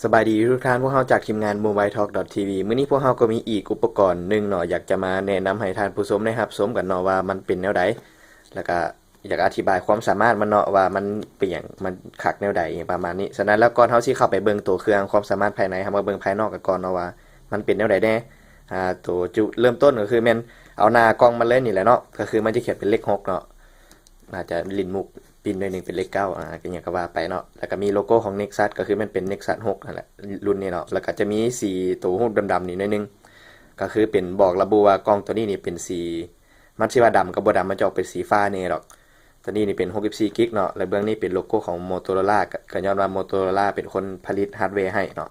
สบายดีทุกท่านพวกเราจากทีมงาน mobiletalk.tv มื้อนี้พวกเราก็มีอีกอุปกรณ์หนึ่งเนาะอยากจะมาแนะนำให้ท่านผู้ชมได้รับชมกันเนาะว่ามันเป็นแนวใดแล้วก็อยากอธิบายความสามารถมันเนาะว่ามันเป็นหยังมันคักแนวใดอย่างประมาณนี้ฉะนั้นแล้วก่อนเฮาสิเข้าไปเบิ่งตัวเครื่องความสามารถภายในเฮามาเบิ่งภายนอกกันก่อนเนาะว่ามันเป็นแนวใดแน่ตัวจุเริ่มต้นก็คือแม่นเอาหน้ากล้องมาเล่นนี่แหละเนาะก็คือมันจะเขียนเป็นเลข6เนาะน่าจะลิ้นมุกปินด้วยหนึ่งเป็นเลข9ก็อย่างก็ว่าไปเนาะแล้วก็มีโลโก้ของ Nexus ก็คือมันเป็น Nexus 6นั่นแหละรุ่นนี้เนาะแล้วก็จะมีสีตัวหูดำๆนี่หน่อยนึงก็คือเป็นบอกระบุว่ากล้องตัวนี้นี่เป็นสีมันสิว่าดำกับบ่ดำมันจะออกเป็นสีฟ้านี่หรอกตัวนี้นี่เป็น64กิกเนาะแล้วเบื้องนี้เป็นโลโก้ของ Motorola ก็ย้อนว่า Motorola เป็นคนผลิตฮาร์ดแวร์ให้เนาะ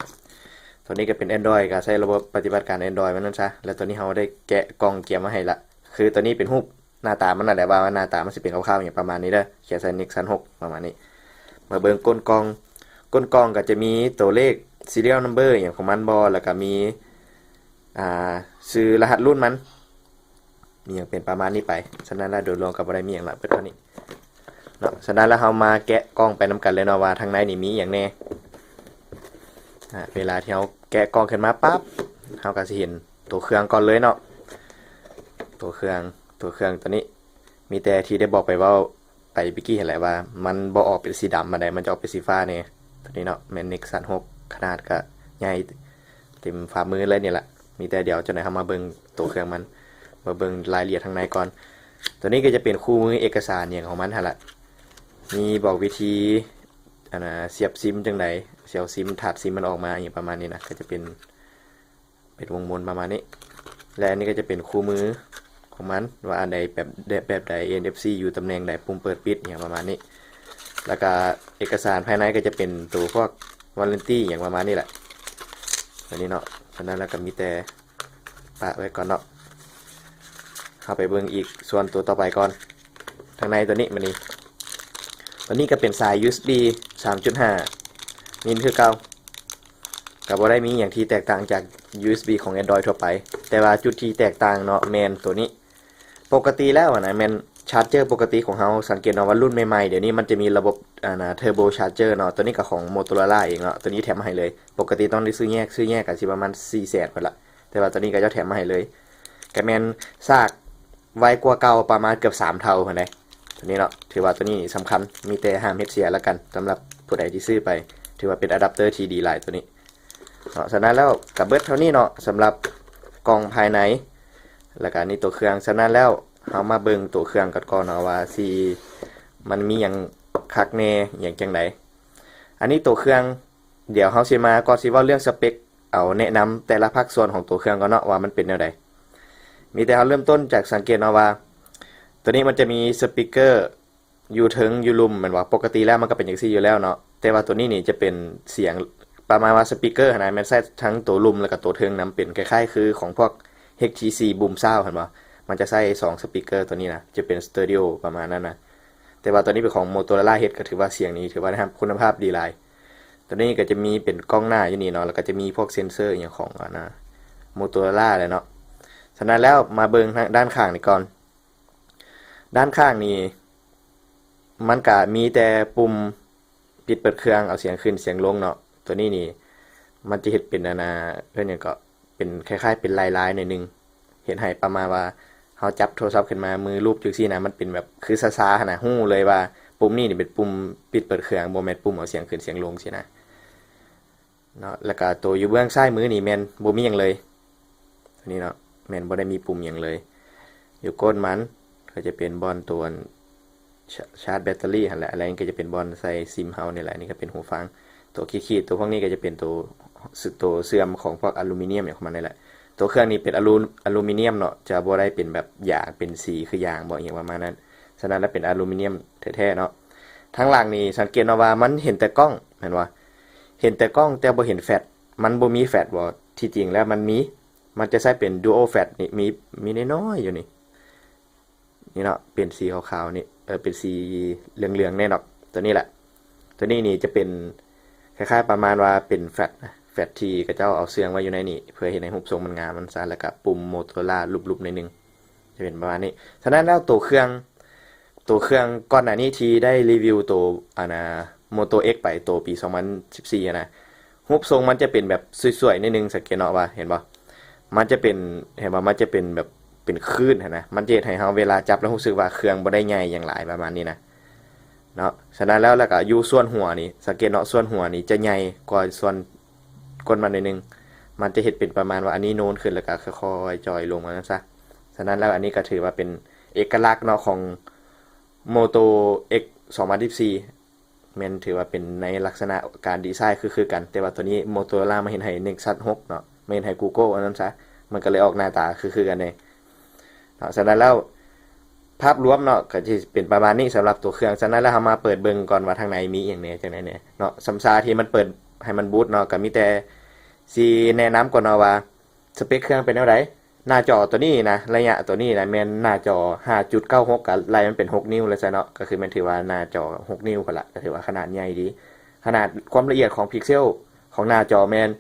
ตัวนี้ก็เป็น Android ก็ใช้ระบบปฏิบัติการ Android มันนั่นซะแล้วตัวนี้เราได้แกะกล่องเกียร์มาให้ละคือตัวนี้เป็นรูปหน้าตามันนั่นแหละว่าหน้าตามันสิเป็นคร่าวๆอย่างประมาณนี้เด้อเขียนใส่ Nexus 6ประมาณนี้มาเบิ่งก้นกล่องก็จะมีตัวเลข serial number อย่างของมันบ่แล้วก็มีชื่อรหัสรุ่นมันมีอย่างเป็นประมาณนี้ไปฉะนั้นแล้วโดยรวมก็บ่ได้มีหยังละเบิดเท่านี้เนาะฉะนั้นแล้วเฮามาแกะกล้องไปนํกันเลยเนาะว่าทางในนี่มีหยังแน่เวลาที่เฮาแกะกล้องขึ้นมาปั๊บเฮาก็สิเห็นตัวเครื่องก่อนเลยเนาะตัวเครื่องตัวนี้มีแต่ที่ได้บอกไปว่าไปบิกกี้เห็นแหละว่ามันบ่ออกเป็นสีดำมาได้มันจะออกเป็นสีฟ้าเนี่ยตัวนี้เนาะแมน Nexus 6ขนาดก็ใหญ่เต็มฝ่ามือเลยนี่แหละมีแต่เดี๋ยวจะไหนทำมาเบิ่งตัวเครื่องมันมาเบิ่งรายละเอียดข้างในก่อนตัวนี้ก็จะเป็นคู่มือเอกสารอย่างของมันหั่นล่ะมีบอกวิธีเสียบซิมจังไดเสียบซิมถาดซิมมันออกมาอย่างประมาณนี้นะก็จะเป็นวงมนประมาณนี้และอันนี้ก็จะเป็นคู่มือของมันว่าอันใดแบบใด NFC อยู่ตำแหน่งใดปุ่มเปิดปิดอย่างประมาณนี้แล้วก็เอกสารภายในก็จะเป็นตัวพวกวารันตี้อย่างประมาณนี้แหละอันนี้เนาะฉะนั้นแล้วก็มีแต่ปะไว้ก่อนเนาะเข้าไปเบิ่งอีกส่วนตัวต่อไปก่อนทางในตัวนี้มันนี่ตัวนี้ก็เป็นสาย USB 3.5 นี่คือเก่าก็บ่ได้มีอย่างที่แตกต่างจาก USB ของ Android ทั่วไปแต่ว่าจุดที่แตกต่างเนาะแมนตัวนี้ปกติแล้วนะแมนชาร์จเจอร์ปกติของเราสังเกตเนาะว่ารุ่นใหม่ๆเดี๋ยวนี้มันจะมีระบบเทอร์โบชาร์จเจอร์เนาะตัวนี้ก็ของ Motorola เองเนาะตัวนี้แถมมาให้เลยปกติต้องได้ซื้อแยกก็สิประมาณ400,000พุ่นละแต่ว่าตัวนี้ก็จะแถมมาให้เลยก็แมนซากไวกว่าเก่าประมาณเกือบ3เท่าพุ่นเด้ตัวนี้เนาะถือว่าตัวนี้สำคัญมีแต่ห้ามเฮ็ดเสียแล้วกันสำหรับผู้ใดที่ซื้อไปถือว่าเป็นอะแดปเตอร์ที่ดีหลายตัวนี้เนาะฉะนั้นแล้วกับเบิดเท่านี้เนาะสำหรับกล่องภายในแล้วก็นี่ตัวเครื่องฉะนั้นแล้วเฮามาเบิ่งตัวเครื่องก่อนเนาะว่าสิมันมีหยังคักแน่หยังจังไดอันนี้ตัวเครื่องเดี๋ยวเฮาสิมาก่อนสิเว้าเรื่องสเปคเอาแนะนำแต่ละภาคส่วนของตัวเครื่องก่อนเนาะว่ามันเป็นแนวใดมีแต่เฮาเริ่มต้นจากสังเกตเนาะว่าตัวนี้มันจะมีสปีกเกอร์อยู่ถึงอยู่ลุ่มเหมือนว่าปกติแล้วมันก็เป็นจังซี่อยู่แล้วเนาะแต่ว่าตัวนี้นี่จะเป็นเสียงประมาณว่าสปีกเกอร์นะมันใส่ทั้งตัวลุ่มแล้วก็ตัวเทิงนำเป็นคล้ายๆคือของพวก HTC Boom Sound เห็นบ่มันจะใส่2สปีกเกอร์ตัวนี้นะจะเป็นสเตอริโอประมาณนั้นนะแต่ว่าตัวนี้เป็นของ Motorola เฮ็ดก็ถือว่าเสียงนี้ถือว่านะครับคุณภาพดีหลายตัวนี้ก็จะมีเป็นกล้องหน้าอยู่นี่เนาะแล้วก็จะมีพวกเซ็นเซอร์อย่างของMotorola เลยเนาะฉะนั้นแล้วมาเบิ่งทางด้านข้างนี่ก่อนด้านข้างนี่มันก็มีแต่ปุ่มปิดเปิดเครื่องเอาเสียงขึ้นเสียงลงเนาะตัวนี้นี่มันจะเฮ็ดเป็นเพิ่นหยังก็เป็นคล้ายๆเป็นลายๆหน่อยนึงเห็นให้ประมาณว่าเฮาจับโทรศัพท์ขึ้นมามือรูปจังซี่นะมันเป็นแบบคือซ่าๆหั่นน่ะฮู้เลยว่าปุ่มนี้นี่เป็นปุ่มปิดเปิดเครื่องบ่แม่นปุ่มเอาเสียงขึ้นเสียงลงซี่นะเนาะแล้วก็ตัวอยู่เบื้องซ้ายมือนี่แม่นบ่มีหยังเลยอันนี้เนาะแม่นบ่ได้มีปุ่มหยังเลยอยู่ก้นมันก็จะเป็นบอนตัวชาร์จแบตเตอรี่หั่นแหละอะไรนี่ก็จะเป็นบอนใส่ซิมเฮานี่แหละนี่ก็เป็นหูฟังตัวขีดๆตัวพวกนี้ก็จะเป็นตัวเสื่อมของพวกอลูมิเนียมอย่างของมันนี่แหละตัวเครื่องนี้เป็นอลูมิเนียมเนาะจะบ่ได้เป็นแบบหยางเป็นสีคือยางบ่อย่างประมาณนั้นฉะนั้นแล้วเป็นอลูมิเนียมแท้ๆเนาะทั้งหลังนี่สังเกตว่ามันเห็นแต่กล้องเห็นว่าเห็นแต่กล้องแต่บ่เห็นแฟลชมันบ่มีแฟลชบ่ที่จริงแล้วมันจะใช้เป็น dual flash นี่มีน้อยๆอยู่นี่เนาะเป็นสีขาวๆนี่เป็นสีเหลืองๆแน่เนาะตัวนี้แหละตัวนี้นี่จะเป็นคล้ายๆประมาณว่าเป็นแฟลชที่กระเจ้าเอาเสื่องไว้อยู่ในนี่เพื่อเห็นในรูปทรงมันงามมันซ่าแล้วก็ปุ่ม Motorola รูปๆในนึงจะเป็นประมาณนี้ฉะนั้นแล้วตัวเครื่องก่อนหน้านี้ที่ได้รีวิวตัวMoto X ไปตัวปี2014นะ รูปทรงมันจะเป็นแบบสวยๆนิดนึงสังเกตเนาะว่าเห็นบ่มันจะเป็นเห็นบ่มันจะเป็นแบบเป็นคลื่นนะมันจะให้เฮาเวลาจับแล้วรู้สึกว่าเครื่องบ่ได้ใหญ่อย่างหลายประมาณนี้นะเนาะฉะนั้นแล้วก็อยู่ส่วนหัวนี่สังเกตเนาะส่วนหัวนี่จะใหญ่กว่าส่วนก้นมันนิดนึงมันจะเห็นเป็นประมาณว่าอันนี้โน้นขึ้นแล้วก็ค่อยๆจอยลงมาซะฉะนั้นแล้วอันนี้ก็ถือว่าเป็นเอกลักษณ์เนาะของ Moto X 2024แม่นถือว่าเป็นในลักษณะการดีไซน์คือกันแต่ว่าตัวนี้ Motorola มาเห็นให้ Nexus 6เนาะไม่เห็นให้ Google อันนั้นซะมันก็เลยออกหน้าตาคือกันเองเนาะฉะนั้นแล้วภาพรวมเนาะก็จะเป็นประมาณนี้สำหรับตัวเครื่องฉะนั้นแล้วเฮามาเปิดเบิ่งก่อนว่าทางในมีอีหยังแหน่จังได๋เนี่ยเนาะสำซาที่มันเปิดให้มันบูตเนาะก็มีแต่สิแนะนำก่อนเนาะว่าสเปคเครื่องเป็นแนวใดหน้าจอตัวนี้นะระยะตัวนี้นะแม่นหน้าจอ 5.96 กับไล่มันเป็น6นิ้วเลยซะเนาะก็คือมันถือว่าหน้าจอ6นิ้วพุ่นล่ะก็ถือว่าขนาดใหญ่ดีขนาดความละเอียดของพิกเซลของหน้าจอแม่น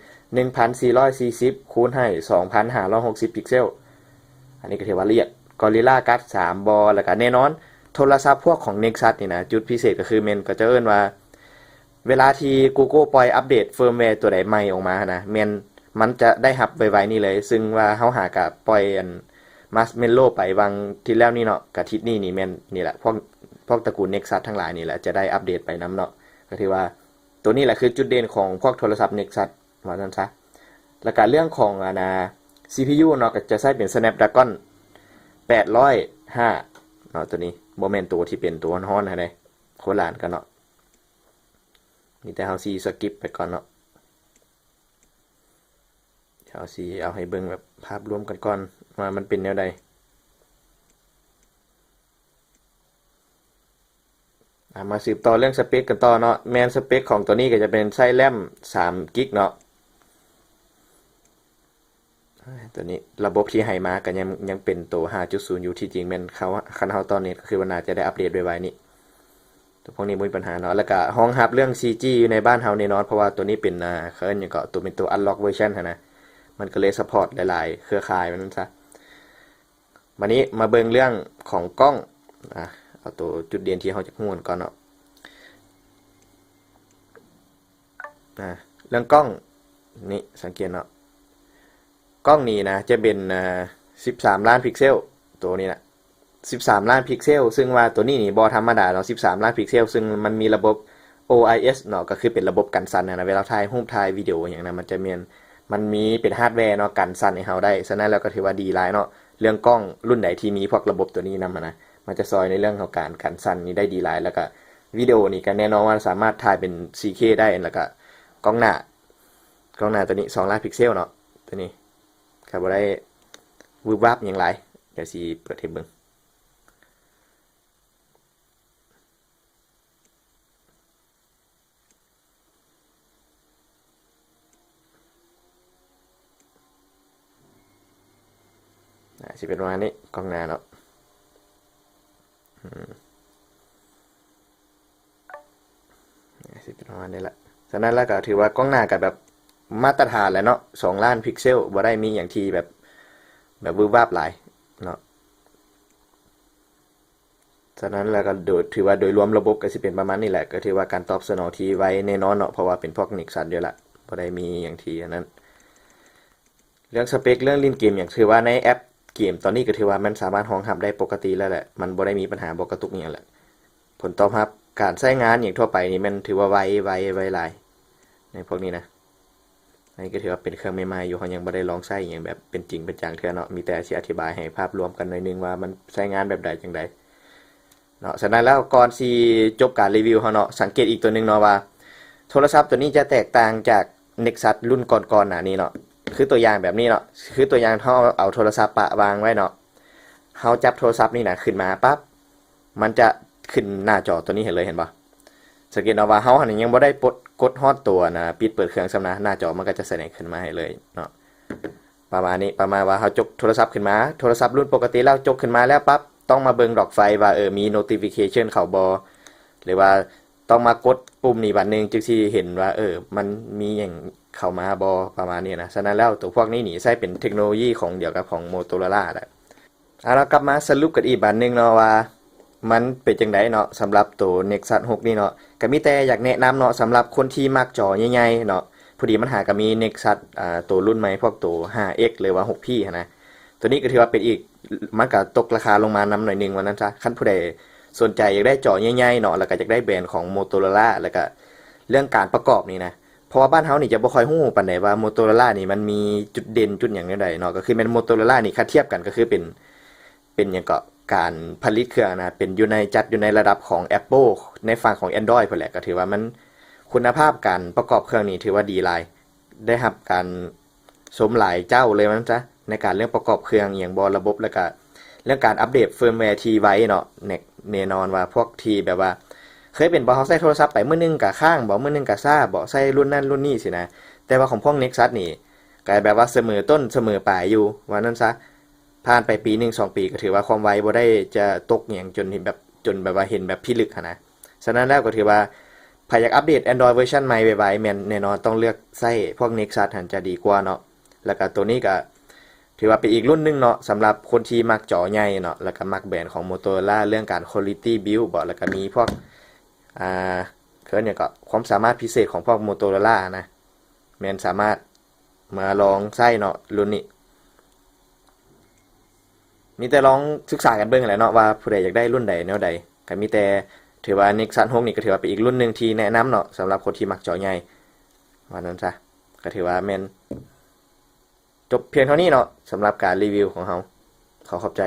1440 คูณให้ 2560 พิกเซลอันนี้ก็ถือว่าละเอียด Gorilla Glass 3บอแล้วก็แน่นอนโทรศัพท์พวกของ Nexus นี่นะจุดพิเศษก็คือแม่นก็จะเอิ้นว่าเวลาที่ Google ปล่อยอัปเดตเฟิร์มแวร์ตัวใดใหม่ออกมานะแม่นมันจะได้รับไวๆนี่เลยซึ่งว่าเฮาหากับปล่อยอัน Marshmallow ไปวางที่แล้วนี่เนาะกะทิศนี่แม่นนี่แหละพวกตระกูล Nexus ทั้งหลายนี่แหละจะได้อัปเดตไปนํเนาะก็ถือว่าตัวนี้แหละคือจุดเด่นของพวกโทรศัพท์ Nexus ว่าซั่นซะแล้วก็เรื่องของCPU เนาะก็จะใช้เป็น Snapdragon 805เนาะตัวนี้บ่แม่นตัวที่เป็นตัวฮ้อนๆให้ได้โคลานกันเนาะนี่แต่เฮาสิสกิปไปก่อนเนาะเอาสิเอาให้เบิ่งแบบภาพรวมกันก่อนว่ามันเป็นแนวใดมาสืบต่อเรื่องสเปคกันต่อเนาะแม่นสเปคของตัวนี้ก็จะเป็นไส้แรม3กิกเนาะตัวนี้ระบบที่ให้มาก็ยังเป็นตัว 5.0 อยู่ที่จริงแม่นเขาคันเฮาตอนนี้ก็คือว่าน่าจะได้อัปเดตไวๆนี่ตัวพวกนี้บ่มีปัญหาเนาะแล้วก็รองรับเรื่อง 4G อยู่ในบ้านเฮาแน่นอนเพราะว่าตัวนี้เป็นเขาเอิ้นหยังก็ตัวเป็นตัว Unlock Version หั่นนะมันก็เลยซัพพอร์ตหลายๆเครือข่ายมันซะวันนี้มาเบิ่งเรื่องของกล้องเอาตัวจุดเด่นที่เฮาจะฮู้ก่อนเนาะเรื่องกล้องนี่สังเกตเนาะกล้องนี้นะจะเป็น13ล้านพิกเซลตัวนี้นะ13ล้านพิกเซลซึ่งว่าตัวนี้นี่บ่ธรรมดาเนาะ13ล้านพิกเซลซึ่งมันมีระบบ OIS เนาะก็คือเป็นระบบกันสั่นนะเวลาถ่ายรูปถ่ายวิดีโออย่างนั้นมันมีเป็นฮาร์ดแวร์เนาะกันสั่นให้เฮาได้ฉะนั้นแล้วก็ถือว่าดีหลายเนาะเรื่องกล้องรุ่นไหนที่มีพวกระบบตัวนี้นำนะมันจะซอยในเรื่องของการกันสั่นนี้ได้ดีหลายแล้วก็วิดีโอนี่ก็แน่นอนว่าสามารถถ่ายเป็น 4K ได้แล้วก็กล้องหน้าตัวนี้2ล้านพิกเซลเนาะตัวนี้ก็บ่ได้วืบวับหยังหลายเดี๋ยวสิเปิดให้เบิ่งสิเป็นประมาณนี้กล้องหน้าเนาะสิเป็นประมาณนี้ละฉะนั้นแล้วก็ถือว่ากล้องหน้าก็แบบมาตรฐานแหละเนาะ2ล้านพิกเซลบ่ได้มีหยังที่แบบวืบวับหลายเนาะฉะนั้นแล้วก็ถือว่าโดยรวมระบบก็สิเป็นประมาณนี้แหละก็ถือว่าการตอบสนองที่ไวแน่นอนเนาะเพราะว่าเป็นพวก Nexus อยู่ละบ่ได้มีหยังที่อันนั้นเรื่องสเปคเรื่องเล่นเกมอย่างถือว่าในแอปเกมตอนนี้ก็ถือว่ามันสามารถรองรับได้ปกติแล้วแหละมันบ่ได้มีปัญหาบ่กระตุกอีหยังแหละผลตอบรับการใช้งานอย่างทั่วไปนี่มันถือว่าไวหลายในพวกนี้นะอันนี้ก็ถือว่าเป็นเครื่องใหม่ๆอยู่เฮายังบ่ได้ลองใช้อย่างแบบเป็นจริงเป็นจังเทื่อเนาะมีแต่สิอธิบายให้ภาพรวมกันหน่อยนึงว่ามันใช้งานแบบใดจังไดเนาะฉะนั้นแล้วก่อนสิจบการรีวิวเฮาเนาะสังเกตอีกตัวนึงเนาะว่าโทรศัพท์ตัวนี้จะแตกต่างจาก Nexus รุ่นก่อนๆหน้านี้เนาะคือตัวอย่างแบบนี้เนาะคือตัวอย่างเฮาเอาโทรศัพท์ปะวางไว้เนาะเฮาจับโทรศัพท์นี่นะขึ้นมาปั๊บมันจะขึ้นหน้าจอตัวนี้เห็นเลยเห็นบ่สังเกตเอาว่าเฮาหันยังบ่ได้กดฮอดตัวนะปิดเปิดเครื่องซำนะหน้าจอมันก็จะแสดงขึ้นมาให้เลยเนาะประมาณนี้ประมาณว่าเฮาจกโทรศัพท์ขึ้นมาโทรศัพท์รุ่นปกติแล้วจกขึ้นมาแล้วปั๊บต้องมาเบิ่งดอกไฟว่ามี notification เข้าบ่หรือว่าต้องมากดปุ่มนี้บัดนึงจึงสิเห็นว่ามันมีหยังเข้ามาบ่ประมาณนี้นะฉะนั้นแล้วตัวพวกนี้นี่ใช้เป็นเทคโนโลยีของเดียวกับของ Motorola แหละเรากลับมาสรุปกันอีกบัดนึงเนาะว่ามันเป็นจังได๋เนาะสำหรับตัว Nexus 6นี่เนาะก็มีแต่อยากแนะนำเนาะสำหรับคนที่มักจอใหญ่ๆเนาะ พอดีมันหาก็มี Nexus ตัวรุ่นใหม่พวกตัว 5X หรือว่า 6P หั้นนะตัวนี้ก็ถือว่าเป็นอีกมันก็ตกราคาลงมานำหน่อยหนึงว่านั้นซะคันผู้ใดสนใจอยากได้จอใหญ่ๆเนาะแล้วก็อยากได้แบรนด์ของ Motorola แล้วก็เรื่องการประกอบนี่นะเพราะว่าบ้านเฮานี่จะบ่ค่อยฮู้ปานใดว่า Motorola นี่มันมีจุดเด่นจุดหยังแนวใดเนาะก็คือแม่น Motorola นี่ถ้าเทียบกันก็คือเป็นหยังก็การผลิตเครื่องนะเป็นอยู่ในระดับของ Apple ในฝั่งของ Android พุ่นแหละก็ถือว่ามันคุณภาพการประกอบเครื่องนี่ถือว่าดีหลายได้รับการชมหลายเจ้าเลยมันซะในการเรื่องประกอบเครื่องอหย่างบ่ระบบแล้วก็เรื่องการอัปเดตเฟิร์มแวร์ที่ไว้เนาะแน่นอนว่าพวกที่แบบว่าเคยเป็นบ่เฮาใช้โทรศัพท์ไปมื้อนึงก็ค้างบ่มื้อนึงก็ซ่าบ่ใช้รุ่นนั้นรุ่นนี้สินะแต่ว่าของพวก Nexus นี่ก็แบบว่าเสมอต้นเสมอปลายอยู่ว่านั้นซะผ่านไปปี1 2ปีก็ถือว่าความไวบ่ได้จะตกหยังจนแบบว่าเห็นแบบพิลึกหันนะฉะนั้นแล้วก็ถือว่าถ้าอยากอัปเดต Android เวอร์ชันใหม่ไวๆแม่นแน่นอนต้องเลือกใช้พวก Nexus หันจะดีกว่าเนาะแล้วก็ตัวนี้ก็ถือว่าเป็นอีกรุ่นหนึงเนาะสำหรับคนที่มักจอใหญ่เนาะแล้วก็มักแบรนด์ของ Motorola เรื่องการ Quality Build บ่แล้วก็มีพวกอ่าเพิ่นหยังก็ความสามารถพิเศษของพวก Motorola นะแม่นสามารถมาลองใช้เนาะรุ่นนี้มีแต่ลองศึกษากันเบิ่งแหละเนาะว่าผู้ใดอยากได้รุ่นใดแนวใดก็มีแต่ถือว่า Nexus 6นี่ก็ถือว่าเป็นอีกรุ่นหนึงที่แนะนำเนาะสำหรับคนที่มักจอใหญ่ว่านั้นซะก็ถือว่าแม่นจบเพียงเท่านี้เนาะสำหรับการรีวิวของเราขอขอบใจ